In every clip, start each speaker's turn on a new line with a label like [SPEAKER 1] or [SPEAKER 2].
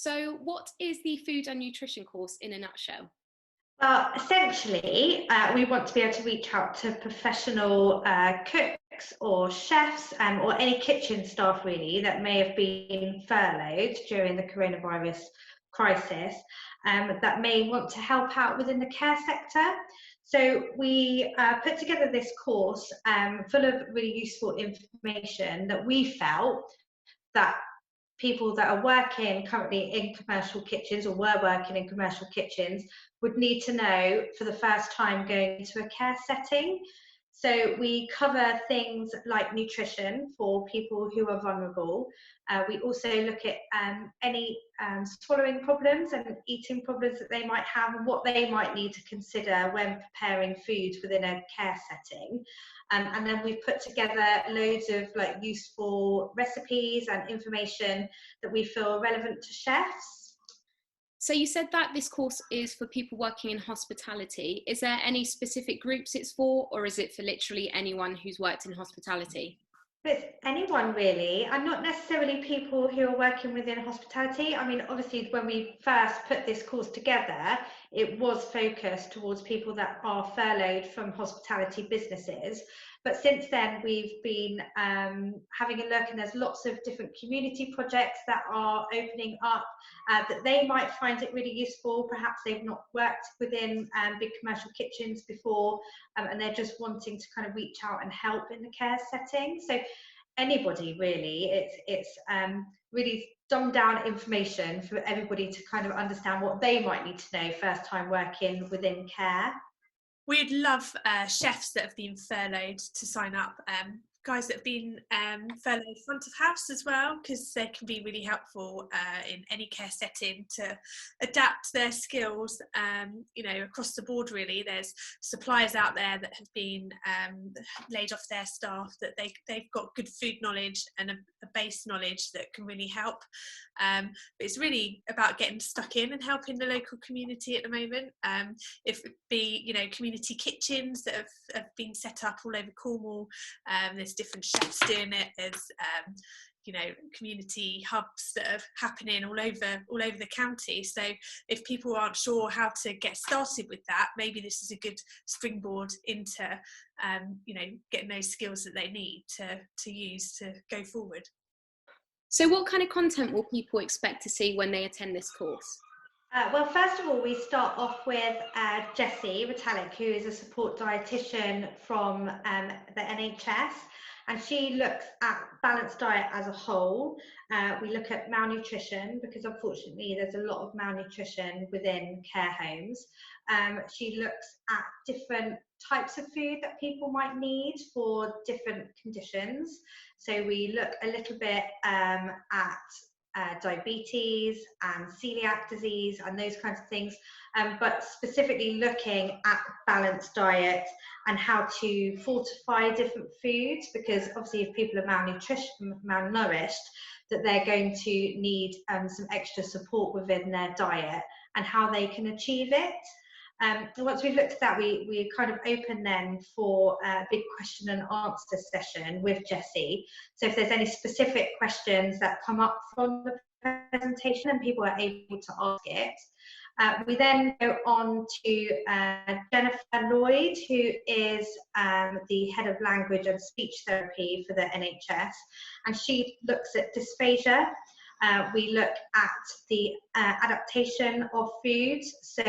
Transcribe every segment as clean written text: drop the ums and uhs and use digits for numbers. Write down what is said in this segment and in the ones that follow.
[SPEAKER 1] So what is the food and nutrition course in a nutshell?
[SPEAKER 2] Well, essentially, we want to be able to reach out to professional cooks or chefs or any kitchen staff really that may have been furloughed during the coronavirus crisis that may want to help out within the care sector. So we put together this course full of really useful information that we felt that people that are working currently in commercial kitchens or were working in commercial kitchens would need to know for the first time going into a care setting. So we cover things like nutrition for people who are vulnerable. We also look at any swallowing problems and eating problems that they might have and what they might need to consider when preparing food within a care setting. And then we've put together loads of useful recipes and information that we feel relevant to chefs.
[SPEAKER 1] So you said that this course is for people working in hospitality. Is there any specific groups it's for, or is it for literally anyone who's worked in hospitality?
[SPEAKER 2] It's anyone really, and not necessarily people who are working within hospitality. I mean, obviously, when we first put this course together, it was focused towards people that are furloughed from hospitality businesses. But since then, we've been having a look, and there's lots of different community projects that are opening up that they might find it really useful. Perhaps they've not worked within big commercial kitchens before, and they're just wanting to kind of reach out and help in the care setting. So anybody really, it's really dumbed down information for everybody to kind of understand what they might need to know first time working within care.
[SPEAKER 3] We'd love chefs that have been furloughed to sign up, guys that have been furloughed front of house as well, because they can be really helpful in any care setting to adapt their skills, across the board really. There's suppliers out there that have been laid off their staff, that they've got good food knowledge and a base knowledge that can really help. But it's really about getting stuck in and helping the local community at the moment. If it be, community kitchens that have been set up all over Cornwall. There's different chefs doing it. There's community hubs that are happening all over the county. So if people aren't sure how to get started with that, maybe this is a good springboard into getting those skills that they need to use to go forward.
[SPEAKER 1] So what kind of content will people expect to see when they attend this course?
[SPEAKER 2] Well, first of all, we start off with Jessie Retallick, who is a support dietitian from the NHS, and she looks at balanced diet as a whole. We look at malnutrition, because unfortunately there's a lot of malnutrition within care homes. She looks at different types of food that people might need for different conditions. So we look a little bit at diabetes and celiac disease and those kinds of things, but specifically looking at balanced diet and how to fortify different foods, because obviously if people are malnourished, that they're going to need some extra support within their diet and how they can achieve it. And once we've looked at that, we kind of open then for a big question and answer session with Jessie. So if there's any specific questions that come up from the presentation and people are able to ask it. We then go on to Jennifer Lloyd, who is the head of language and speech therapy for the NHS, and she looks at dysphagia. We look at the adaptation of foods. So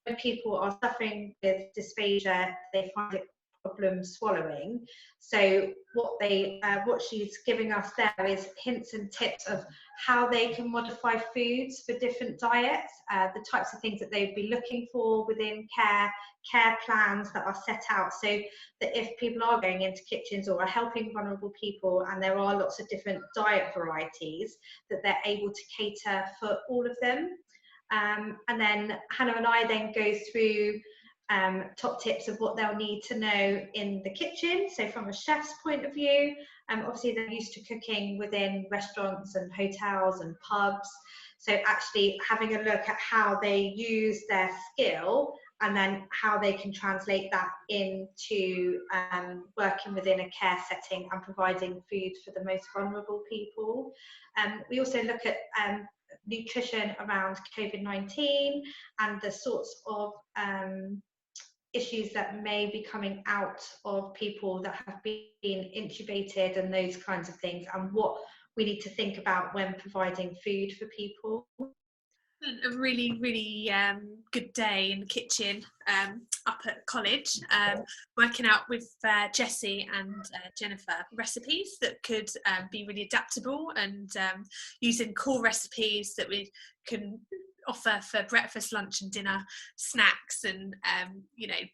[SPEAKER 2] when people are suffering with dysphagia, they find it problem swallowing. So what she's giving us there is hints and tips of how they can modify foods for different diets, the types of things that they'd be looking for within care plans that are set out, so that if people are going into kitchens or are helping vulnerable people and there are lots of different diet varieties, that they're able to cater for all of them. And then Hannah and I then go through top tips of what they'll need to know in the kitchen. So from a chef's point of view, obviously they're used to cooking within restaurants and hotels and pubs. So actually having a look at how they use their skill and then how they can translate that into working within a care setting and providing food for the most vulnerable people. We also look at nutrition around COVID-19 and the sorts of issues that may be coming out of people that have been intubated and those kinds of things, and what we need to think about when providing food for people.
[SPEAKER 3] A really, really good day in the kitchen up at college, working out with Jessie and Jennifer recipes that could be really adaptable, and using core recipes that we can offer for breakfast, lunch and dinner snacks, and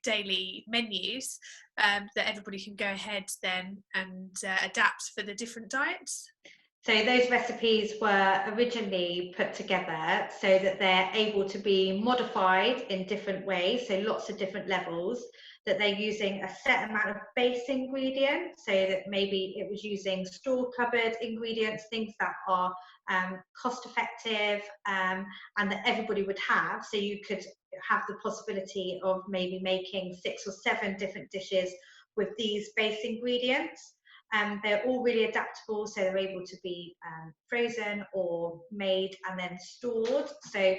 [SPEAKER 3] daily menus that everybody can go ahead then and adapt for the different diets.
[SPEAKER 2] So those recipes were originally put together so that they're able to be modified in different ways, so lots of different levels, that they're using a set amount of base ingredients, so that maybe it was using store cupboard ingredients, things that are cost effective and that everybody would have. So you could have the possibility of maybe making 6 or 7 different dishes with these base ingredients. They're all really adaptable, so they're able to be frozen or made and then stored. So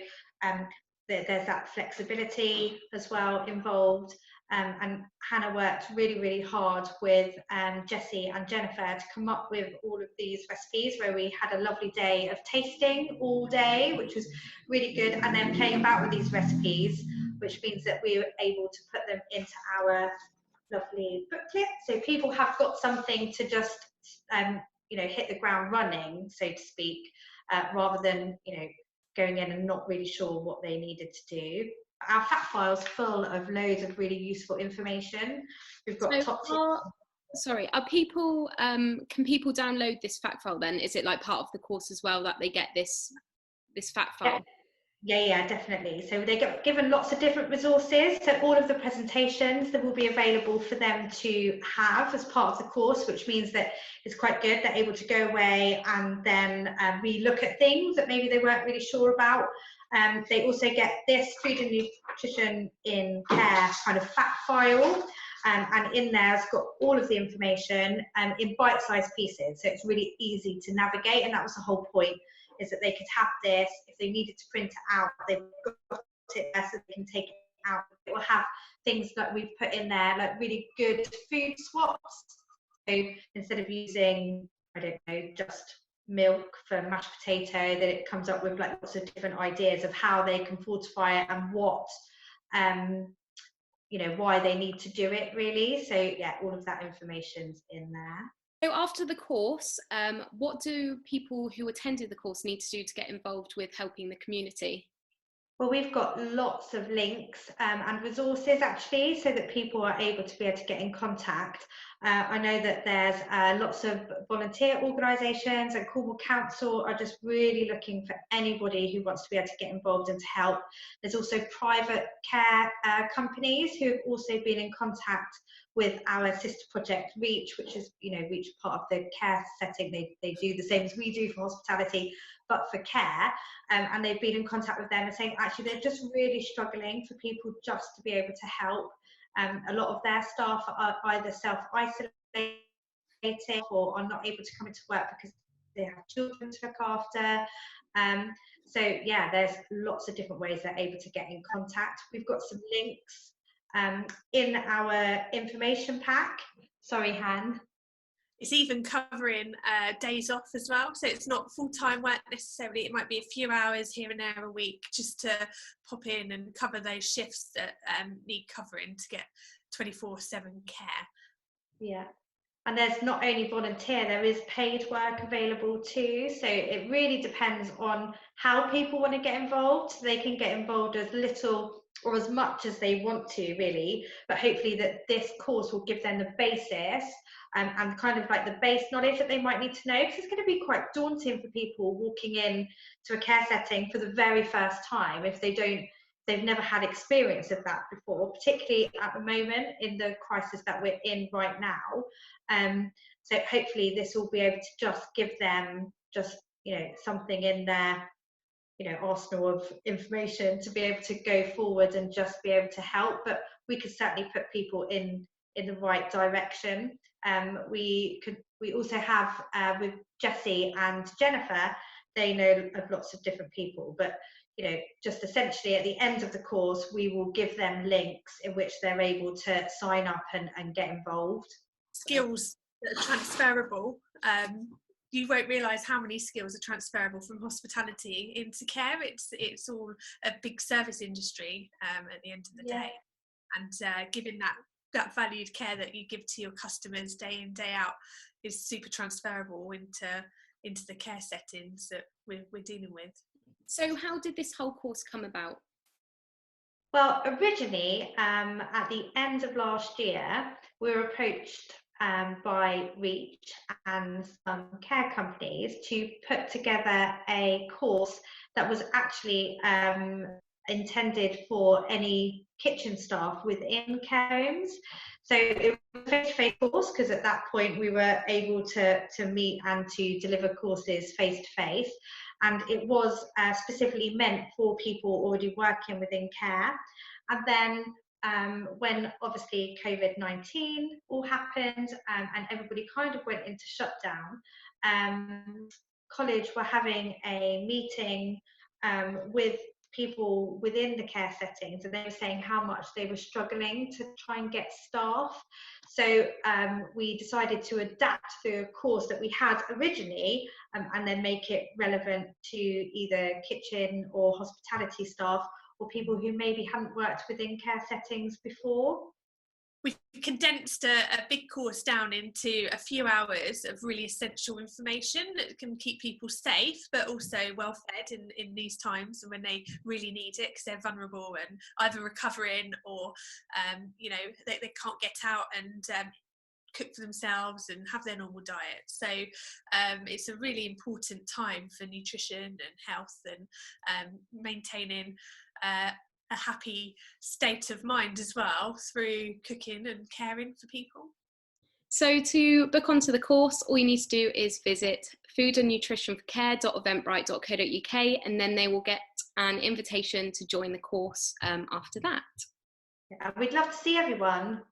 [SPEAKER 2] there's that flexibility as well involved. And Hannah worked really, really hard with Jessie and Jennifer to come up with all of these recipes, where we had a lovely day of tasting all day, which was really good, and then playing about with these recipes, which means that we were able to put them into our lovely booklet, so people have got something to just hit the ground running, so to speak, rather than going in and not really sure what they needed to do. Our fact file's full of loads of really useful information. We've got
[SPEAKER 1] are people can people download this fact file then? Is it like part of the course as well that they get this fact file?
[SPEAKER 2] Yeah, definitely. So they get given lots of different resources. So all of the presentations that will be available for them to have as part of the course, which means that it's quite good. They're able to go away and then re-look at things that maybe they weren't really sure about. They also get this food and nutrition in care kind of fact file. And in there it's got all of the information in bite-sized pieces. So it's really easy to navigate. And that was the whole point, is that they could have this. If they needed to print it out, they've got it there so they can take it out. It will have things that we've put in there, like really good food swaps. So instead of using, I don't know, just milk for mashed potato, that it comes up with like lots of different ideas of how they can fortify it and what, why they need to do it, really. So yeah, all of that information's in there.
[SPEAKER 1] So after the course, what do people who attended the course need to do to get involved with helping the community?
[SPEAKER 2] Well, we've got lots of links and resources actually, so that people are able to be able to get in contact. I know that there's lots of volunteer organisations, and Cornwall Council are just really looking for anybody who wants to be able to get involved and to help. There's also private care companies who have also been in contact with our sister project Reach, which is Reach part of the care setting. They do the same as we do for hospitality, but for care, and they've been in contact with them and saying actually they're just really struggling for people just to be able to help. A lot of their staff are either self-isolating or are not able to come into work because they have children to look after. So yeah, there's lots of different ways they're able to get in contact. We've got some links in our information pack. Sorry, Han.
[SPEAKER 3] It's even covering days off as well, so it's not full-time work necessarily. It might be a few hours here and there a week just to pop in and cover those shifts that need covering to get 24/7 care.
[SPEAKER 2] Yeah, and there's not only volunteer, there is paid work available too, so it really depends on how people want to get involved. They can get involved as little or as much as they want to, really, but hopefully that this course will give them the basis and kind of like the base knowledge that they might need to know, because it's going to be quite daunting for people walking in to a care setting for the very first time if they've never had experience of that before, particularly at the moment in the crisis that we're in right now. So hopefully this will be able to just give them just something in their arsenal of information to be able to go forward and just be able to help. But we could certainly put people in the right direction. We also have with Jessie and Jennifer, they know of lots of different people. But just essentially at the end of the course, we will give them links in which they're able to sign up and get involved.
[SPEAKER 3] Skills that are transferable. You won't realise how many skills are transferable from hospitality into care. It's all a big service industry at the end of the day, and giving that valued care that you give to your customers day in, day out is super transferable into the care settings that we're dealing with.
[SPEAKER 1] So how did this whole course come about?
[SPEAKER 2] Well, originally, at the end of last year, we were approached by Reach and some care companies to put together a course that was actually intended for any kitchen staff within care homes. So it was a face-to-face course, because at that point we were able to meet and to deliver courses face-to-face. And it was specifically meant for people already working within care. And then when obviously COVID-19 all happened, and everybody kind of went into shutdown, college were having a meeting with people within the care settings, and they were saying how much they were struggling to try and get staff. So we decided to adapt the course that we had originally, and then make it relevant to either kitchen or hospitality staff, or people who maybe hadn't worked within care settings before.
[SPEAKER 3] We've condensed a big course down into a few hours of really essential information that can keep people safe, but also well fed in these times when they really need it, because they're vulnerable and either recovering or they can't get out and cook for themselves and have their normal diet. So it's a really important time for nutrition and health, and maintaining a happy state of mind as well through cooking and caring for people.
[SPEAKER 1] So to book onto the course, all you need to do is visit foodandnutritionforcare.eventbrite.co.uk, and then they will get an invitation to join the course after that.
[SPEAKER 2] Yeah, we'd love to see everyone.